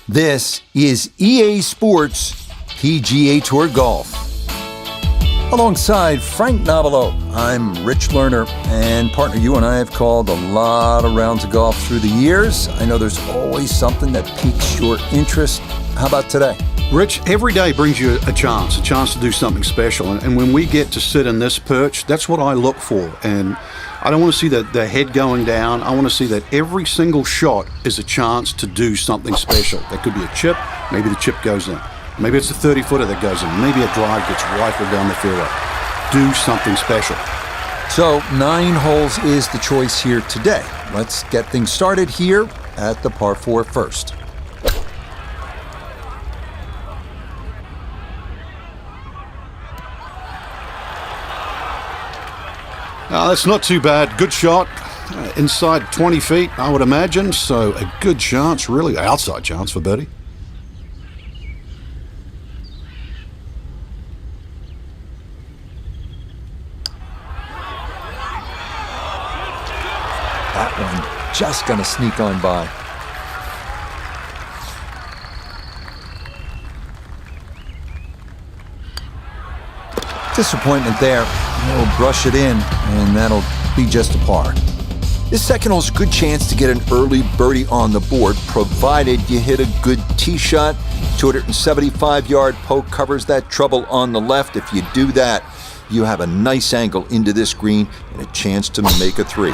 This is EA Sports PGA Tour Golf. Alongside Frank Novelo, I'm Rich Lerner, and partner, you and I have called a lot of rounds of golf through the years. I know there's always something that piques your interest. How about today? Rich, every day brings you a chance to do something special. And when we get to sit in this perch, that's what I look for. And I don't want to see the head going down. I want to see that every single shot is a chance to do something special. That could be a chip. Maybe the chip goes in. Maybe it's a 30-footer that goes in. Maybe a drive gets rifled down the fairway. Do something special. So 9 holes is the choice here today. Let's get things started here at the par 4 first. That's not too bad. Good shot. Inside 20 feet, I would imagine. So a good chance, really, outside chance for birdie. That one just going to sneak on by. Disappointment there. He'll brush it in, and that'll be just a par. This second hole's a good chance to get an early birdie on the board, provided you hit a good tee shot. 275-yard poke covers that trouble on the left. If you do that, you have a nice angle into this green and a chance to make a 3.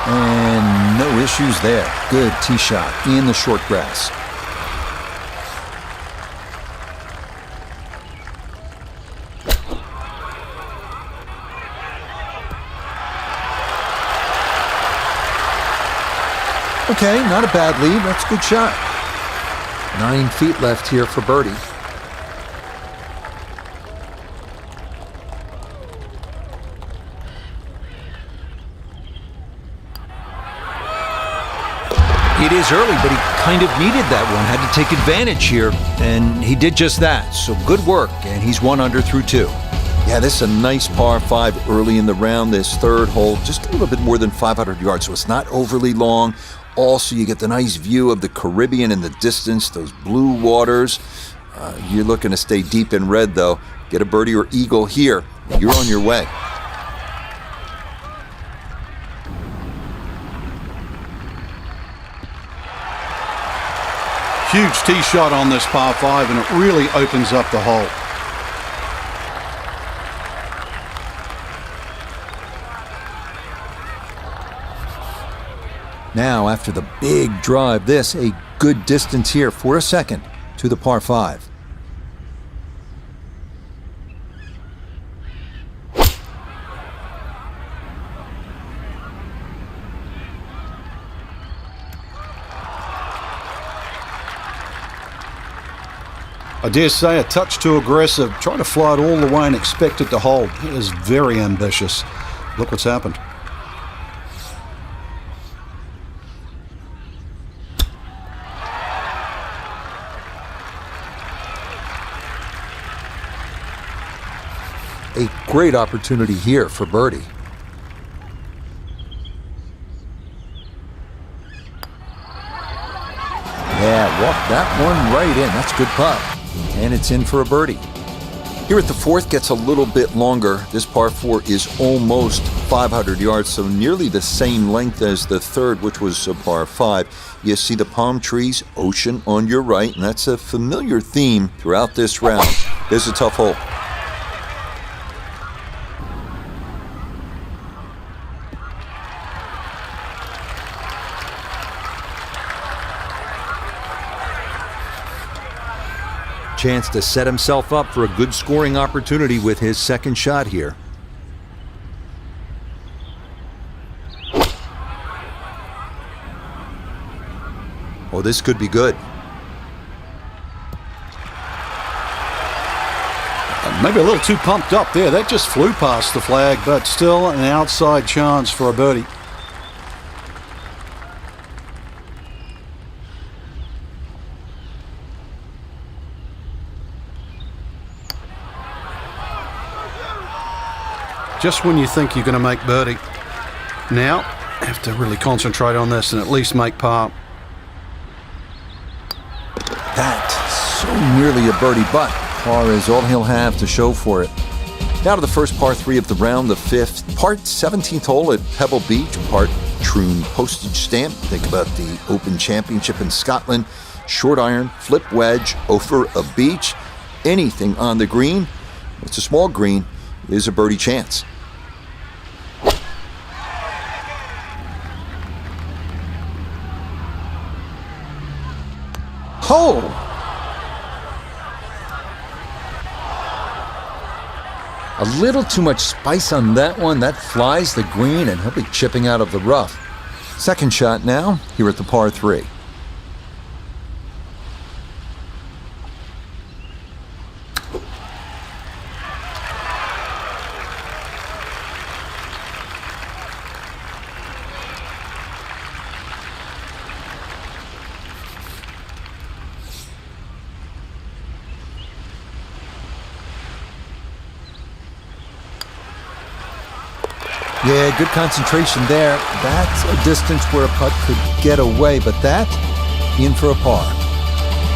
And no issues there. Good tee shot in the short grass. Okay, not a bad lead. That's a good shot. 9 feet left here for birdie. It is early, but he kind of needed that one. Had to take advantage here, and he did just that. So good work, and he's 1 under through 2. Yeah, this is a nice par 5 early in the round. This third hole, just a little bit more than 500 yards, so it's not overly long. Also, you get the nice view of the Caribbean in the distance, those blue waters. You're looking to stay deep in red, though. Get a birdie or eagle here. You're on your way. Huge tee shot on this par 5, and it really opens up the hole. Now, after the big drive, this a good distance here for a second to the par 5. I dare say a touch too aggressive. Trying to fly it all the way and expect it to hold. He is very ambitious. Look what's happened. A great opportunity here for birdie. Yeah, walk that one right in. That's a good putt. And it's in for a birdie. Here at the fourth, gets a little bit longer. This par 4 is almost 500 yards, so nearly the same length as the third, which was a par 5. You see the palm trees, ocean on your right, and that's a familiar theme throughout this round. This is a tough hole. Chance to set himself up for a good scoring opportunity with his second shot here. Oh, this could be good. Maybe a little too pumped up there. That just flew past the flag, but still an outside chance for a birdie. Just when you think you're going to make birdie. Now, Have to really concentrate on this and at least make par. That, so nearly a birdie, but par is all he'll have to show for it. Now to the first par 3 of the round, the 5th. Part 17th hole at Pebble Beach, part Troon postage stamp. Think about the Open Championship in Scotland. Short iron, flip wedge, over a beach. Anything on the green, it's a small green, is a birdie chance. Oh! A little too much spice on that one. That flies the green, and he'll be chipping out of the rough. Second shot now, here at the par 3. Yeah, good concentration there. That's a distance where a putt could get away, but that, in for a par.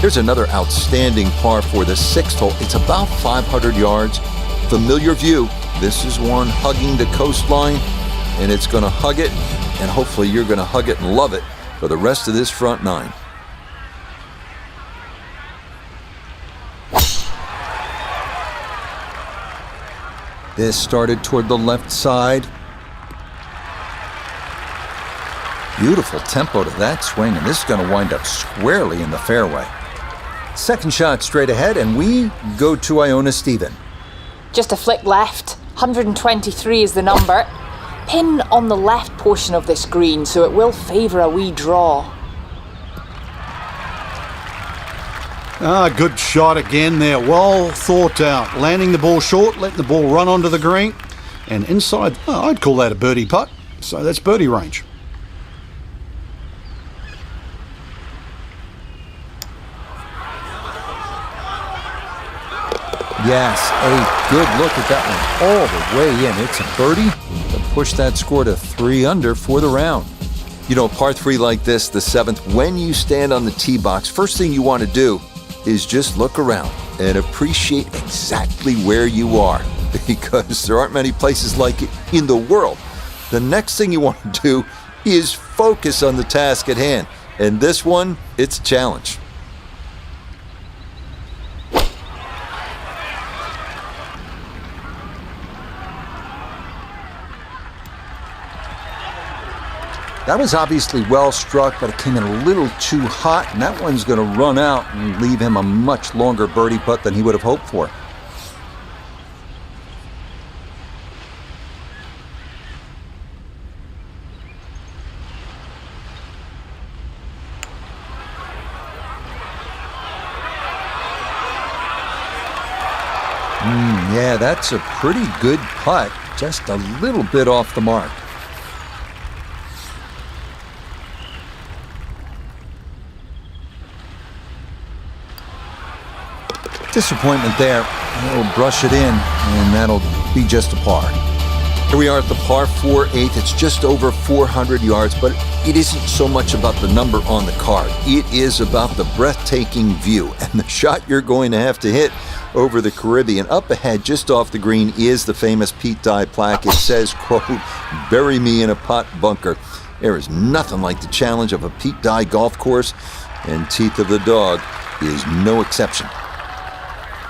Here's another outstanding par for the 6th hole. It's about 500 yards. Familiar view. This is one hugging the coastline, and it's going to hug it, and hopefully you're going to hug it and love it for the rest of this front 9. This started toward the left side. Beautiful tempo to that swing, and this is going to wind up squarely in the fairway. Second shot straight ahead, and we go to Iona Stephen. Just a flick left. 123 is the number. Pin on the left portion of this green, so it will favour a wee draw. Good shot again there. Well thought out. Landing the ball short, letting the ball run onto the green. And inside, I'd call that a birdie putt. So that's birdie range. Yes, a good look at that one all the way in. It's a birdie to push that score to 3 under for the round. You know, par 3 like this, the 7th, when you stand on the tee box, first thing you want to do is just look around and appreciate exactly where you are, because there aren't many places like it in the world. The next thing you want to do is focus on the task at hand. And this one, it's a challenge. That was obviously well struck, but it came in a little too hot, and that one's going to run out and leave him a much longer birdie putt than he would have hoped for. Yeah, that's a pretty good putt, just a little bit off the mark. Disappointment there. He'll brush it in, and that'll be just a par. Here we are at the par 4/8. It's just over 400 yards, but it isn't so much about the number on the card. It is about the breathtaking view and the shot you're going to have to hit over the Caribbean. Up ahead, just off the green, is the famous Pete Dye plaque. It says, quote, "Bury me in a pot bunker." There is nothing like the challenge of a Pete Dye golf course, and Teeth of the Dog is no exception.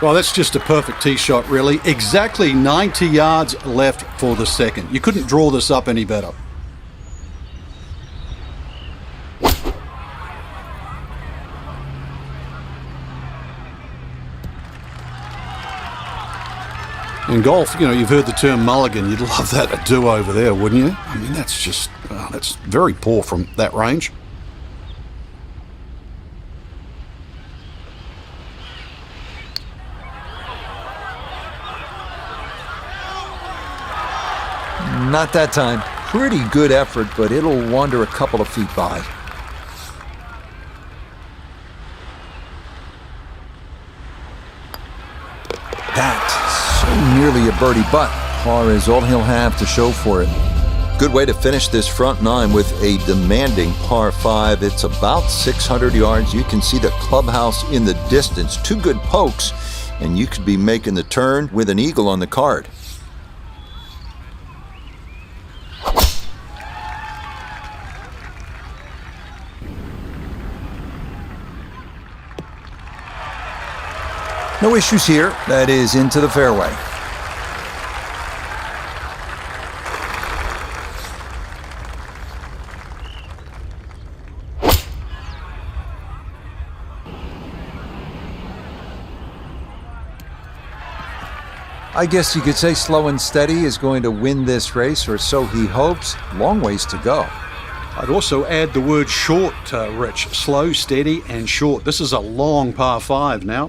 Well, that's just a perfect tee shot, really. Exactly 90 yards left for the second. You couldn't draw this up any better. In golf, you know, you've heard the term mulligan. You'd love that a do-over there, wouldn't you? I mean, that's just, that's very poor from that range. Not that time. Pretty good effort, but it'll wander a couple of feet by. That, so nearly a birdie, but par is all he'll have to show for it. Good way to finish this front nine with a demanding par 5. It's about 600 yards. You can see the clubhouse in the distance. 2 good pokes, and you could be making the turn with an eagle on the card. No issues here. That is into the fairway. I guess you could say slow and steady is going to win this race, or so he hopes. Long ways to go. I'd also add the word short, Rich. Slow, steady, and short. This is a long par 5 now.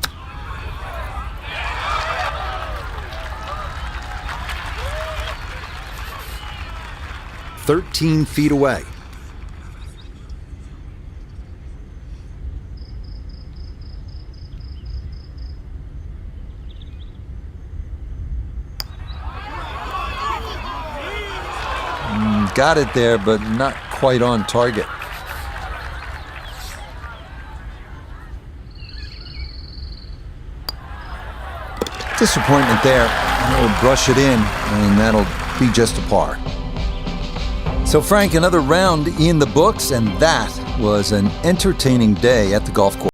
"13 feet away." Got it there, but not quite on target. Disappointment there. He'll brush it in, and that'll be just a par. So, Frank, another round in the books, and that was an entertaining day at the golf course.